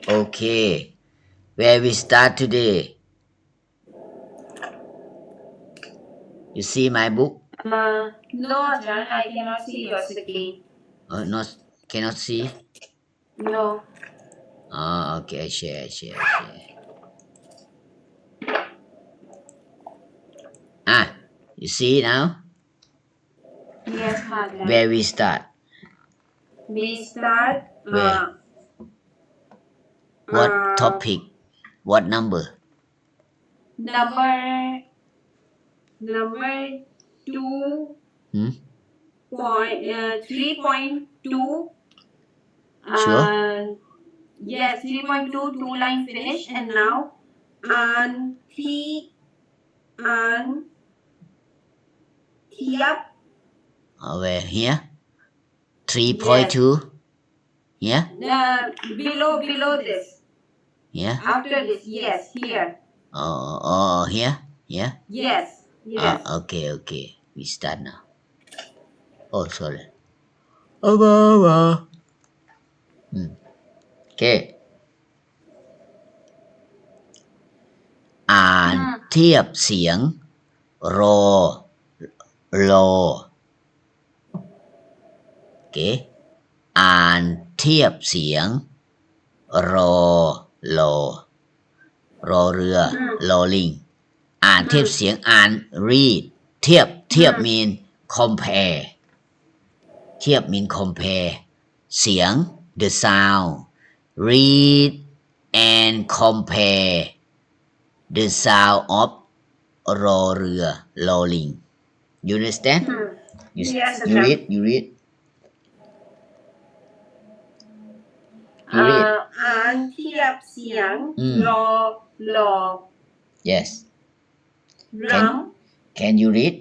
Okay. Where we start today? You see my book? No, Ajahn, I cannot see your screen. Not cannot see. No. Oh, okay. Share. You see now? Yes, Ajahn. Where we start? We start Where? What topic? What number? number number two Hmm? point 3.2. Sure. Yes, 3.2 two-line finish, and now an thi an thiap. Where? Here? Yes. 3.2? Yeah? Below this. Yeah? After this, yes, here. Here? Yeah? Yes. Yes. Okay. We start now. Oh, sorry. Okay. อ่านเทียบเสียงรอรอเก๋อ่านเทียบเสียงรอรอรอเรือรอลิงอ่านเทียบเสียงอ่าน read เทียบ mean compare เทียบ mean compare เสียง the sound read and compare the sound of รอเรือรอลิง you understand Yes, you Ajahn. read you read you read อ่านเทียบเสียงรอ yes rum can you read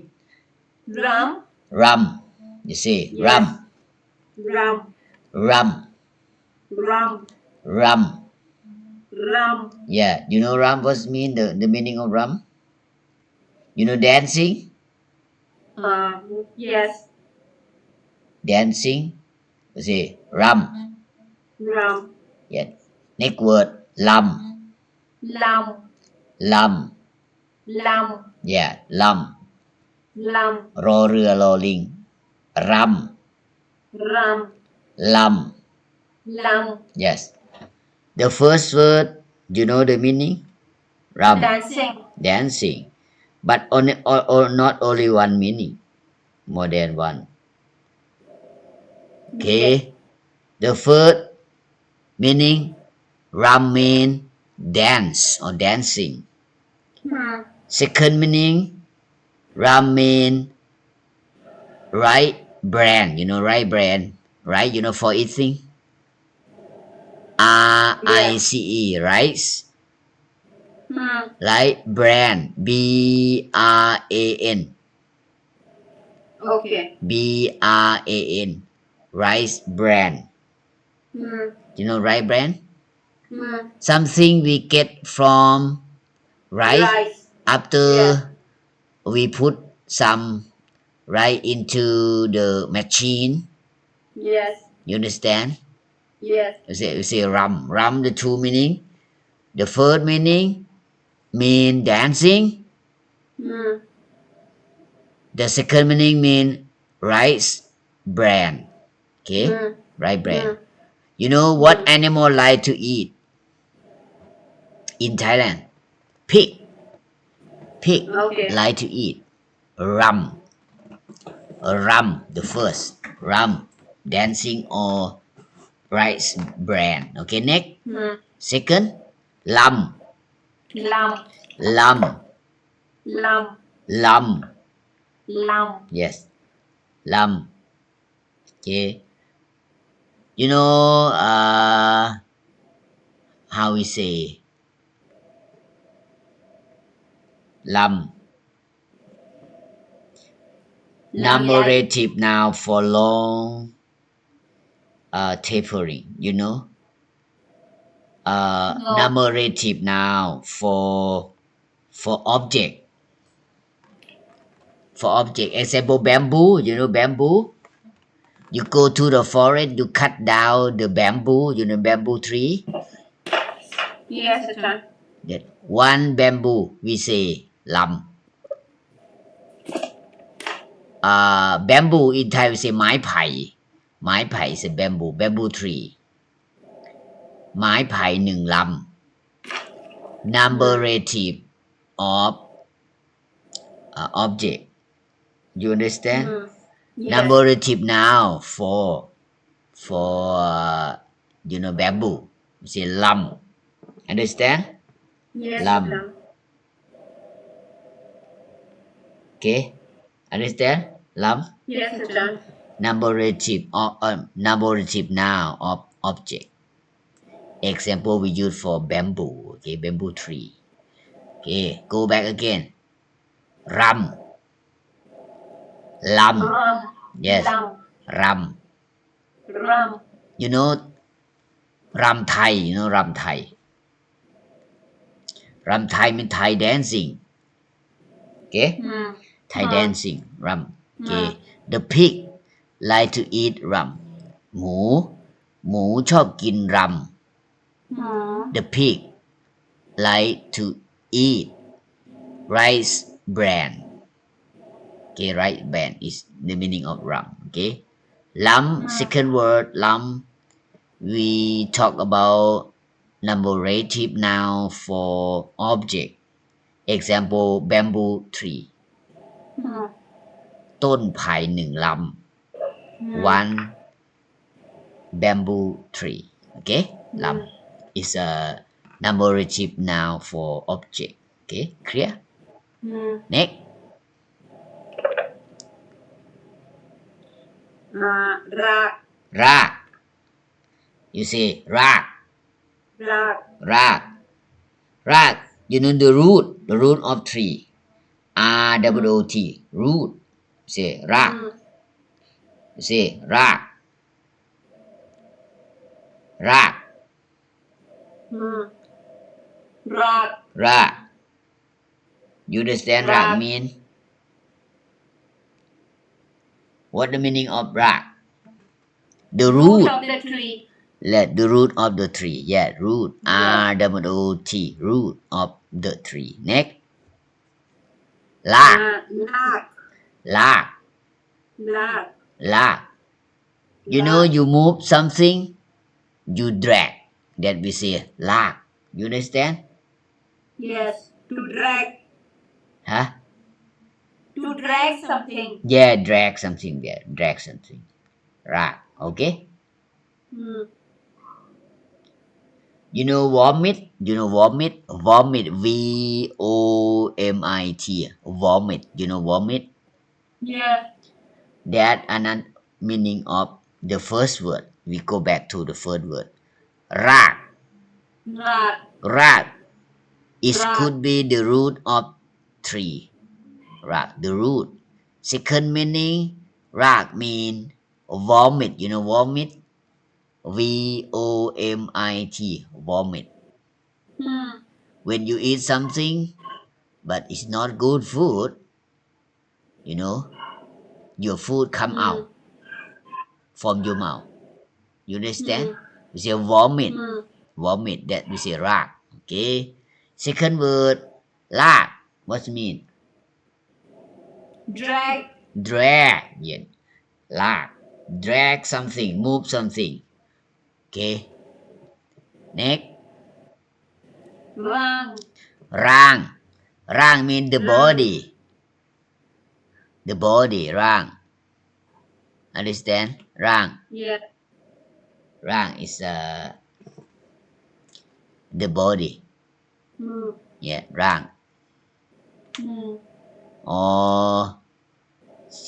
rum rum you say Yes. rum rum rum rum rum rum. yeah you know rum what's mean the meaning of rum you know dancing Yes. dancing you say rum Rum. yeah next word lum Lum. lum Lum. yeah lum Lum. รอเรือรอลิง rum Rum. lum Lum. yes the first word you know the meaning rum Dancing. dancing but only or not only one meaning more than one okay the first meaning rum mean dance or dancing second meaning rum mean right brand you know right brand right you know for eating rice rice right brand BRAN Okay. BRAN rice brand you know rice brand something we get from rice after we put some rice into the machine Yes. you understand Yes. you say rum the two meaning the first meaning mean dancing the second meaning mean rice brand okay rice brand you know what animal like to eat in Thailand pig Okay. like to eat rum the first rum dancing or rice brand okay next second lam Lum. lam Lum. lam Lum. yes lam okay you know how we say lam nominative noun for long tapering you know No. nominative noun for object example bamboo you know bamboo you go to the forest you cut down the bamboo you know bamboo tree Yes, อาจารย์ That one bamboo we say ลำ bamboo in Thai we say ไม้ไผ่ไม้ไผ่ is a bamboo tree ไม้ไผ่หนึ่งลำ numerative of object you understand Yes. numerative noun for bamboo we say ลำ understand Yes, ล อาจารย์ ำ okay understand ลำ Yes, อาจารย์ numerative noun of object example we use for bamboo okay bamboo tree okay go back again รำลำ yes รำ Ram. you know รำไทย you know รำไทย รำไทย mean Thai dancing okay Thai dancing รำ okay the pig like to eat รำหมูชอบกินรำ the pig like to eat rice bran okay rice bran is the meaning of รำ okay ลำ second word ลำ we talk about numerative noun for object example bamboo tree ต้นไผ่หนึ่งลำ one bamboo tree okay ลำ is a numerative noun for object okay clear next ราก ราก you say ราก ราก you know the root of tree root root say ราก you say ราก ราก ราก ราก you understand ราก mean what the meaning of ราก the root of the tree. the root of the tree yeah root root root of the tree next ราก ราก ราก you know you move something you drag that we say ลาก you understand Yes, to drag. huh To drag something. yeah drag something there drag something ราก okay you know vomit vomit v o m i t vomit you know vomit Yeah. that another meaning of the first word we go back to the first word ราก Rag. ราก it Rag. could be the root of tree ราก the root second meaning ราก mean vomit you know vomit v o m i t vomit when you eat something but it's not good food you know your food come out from your mouth you understand we say vomit vomit that we say ราก okay second word ลาก what mean Drag. drag yeah ลาก drag something move something okay next Rang. ร่าง ร่าง mean the body the body ร่าง understand ร่าง Yeah. ร่าง is the body yeah ร่าง or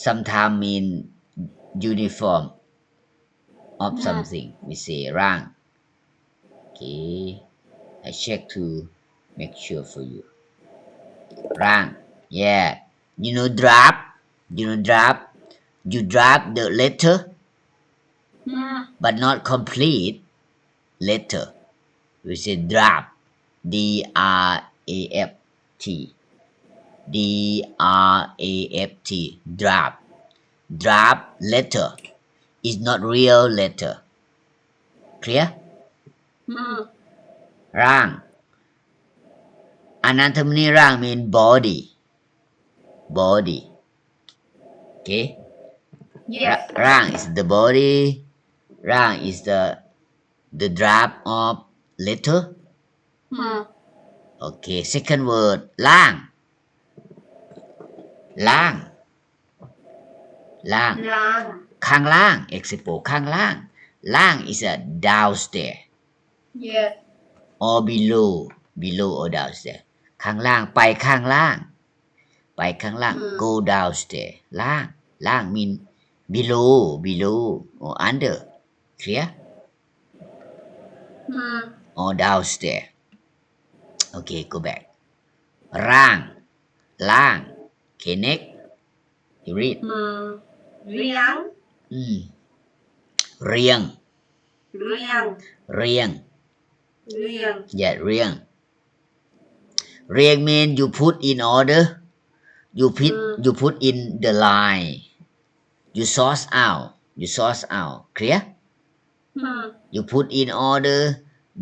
sometimes mean uniform of something we say ร่าง okay I check to make sure for you ร่าง yeah you know draft draft you draft the letter but not complete letter we say draft d r a f t d r a f t draft draft letter is not real letter clear ร่าง anatomy ร่าง mean body okay Yes. ร่าง is the body ร่าง is the draft of letter okay second word ล่างข้างล่าง example ข้างล่างล่าง is a downstairs Yes. or below or downstairs ข้างล่างไปข้างล่างgo downstairs ล่าง mean below or under clear or downstairs okay go back ล่างokay next you read เรียง เรียง yeah เรียง mean you put in order you put in the line you sort out clear you put in order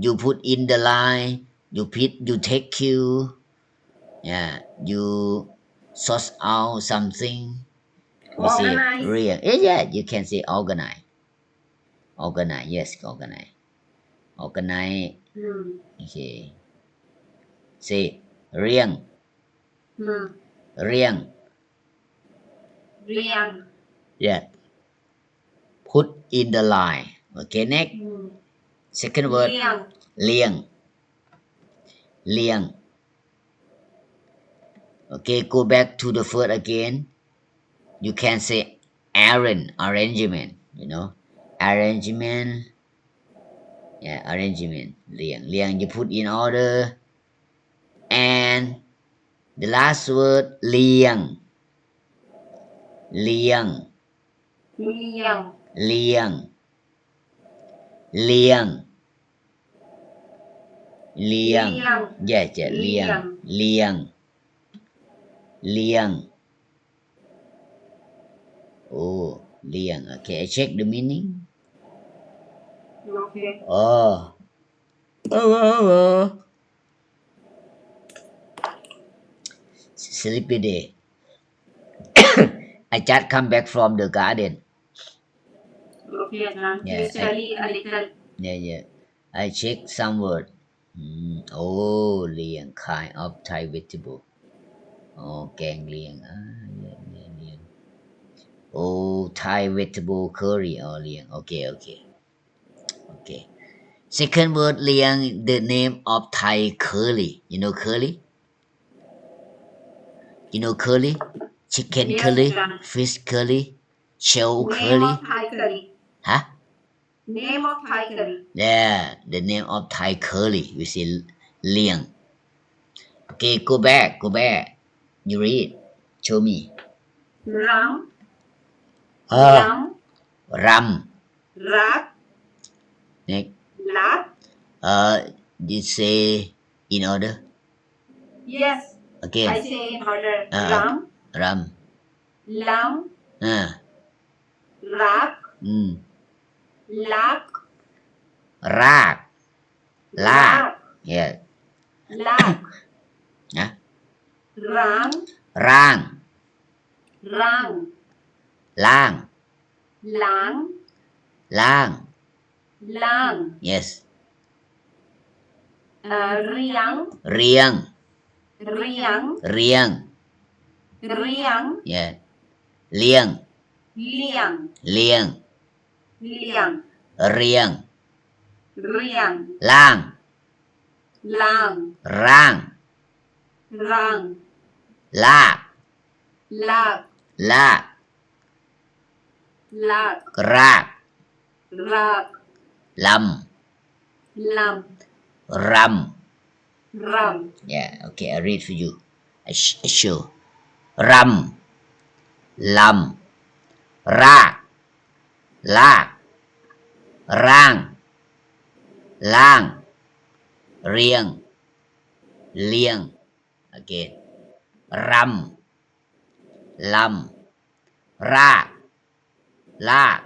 you put in the line you take cue yeah you sort out something we say Organize. เรียง yeah you can say organize yes organize okay say เรียง yeah put in the line okay next second word เรียง okay go back to the first again you can say arrangement you know arrangement yeah arrangement เรียง you put in order and the last word เรียง yeah เรียง oh เรียง okay I check the meaning Okay. oh sleepy day I just come back from the garden Okay, Yeah, you study a little. yeah I check some word oh เรียง kind of Thai vegetable oh แกงเรียงเรียงoh Thai vegetable curry oh เรียง okay second word เรียง the name of Thai curry you know curry chicken Yes, curry John. fish curry shell Name curry of Thai curry. huh Name of Thai curry. yeah the name of Thai curry we say เรียง okay go back you read show me Ram. ram Rat. next Lat. you say in order Yes. okay I say in order. ram Lam. Rak. Lak. ราก yeah Lak. นะ Ram. ร่าง Rang. ล่าง Lang. ล่าง Lang. yes Riang. เรียง Riang. yeah เลียง Liang. เลียง Liang. เรียง Riang. ล่าง Lang. ร่าง Rang. ลาก Lak. ลาก Lak. ราก Rak. ล Lam. ำ ร Ram. ำ yeah okay I read for you I show รำ ลำ ราก ลาก ร่าง ล่าง เรียง เลียง again รำ ลำ ราก ลาก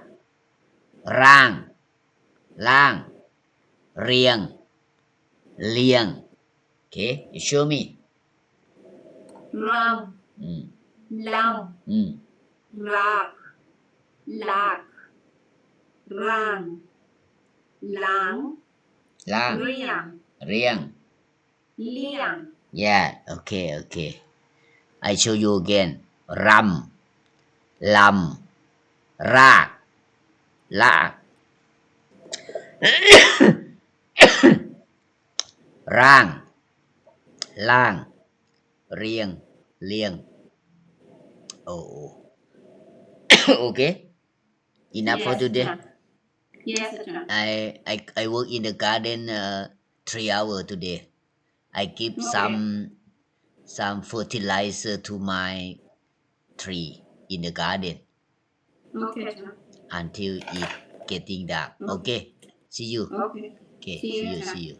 ร่าง ล่าง เรียง เลียง okay you show me ram อืม lam อืม rak lak rang lang ล่าง riang เรียง liang Yeah, okay. I show you again. รำ ลำ ราก ลาก ร่าง ล่าง เรียง เลียง Okay? Enough for Yes, today? sir. Yes, sir. I work in the garden 3 hours today. I give some fertilizer to my tree in the garden Okay, sir. until it getting dark. Okay. See you. Okay. Okay. See you, See you. sir. See you.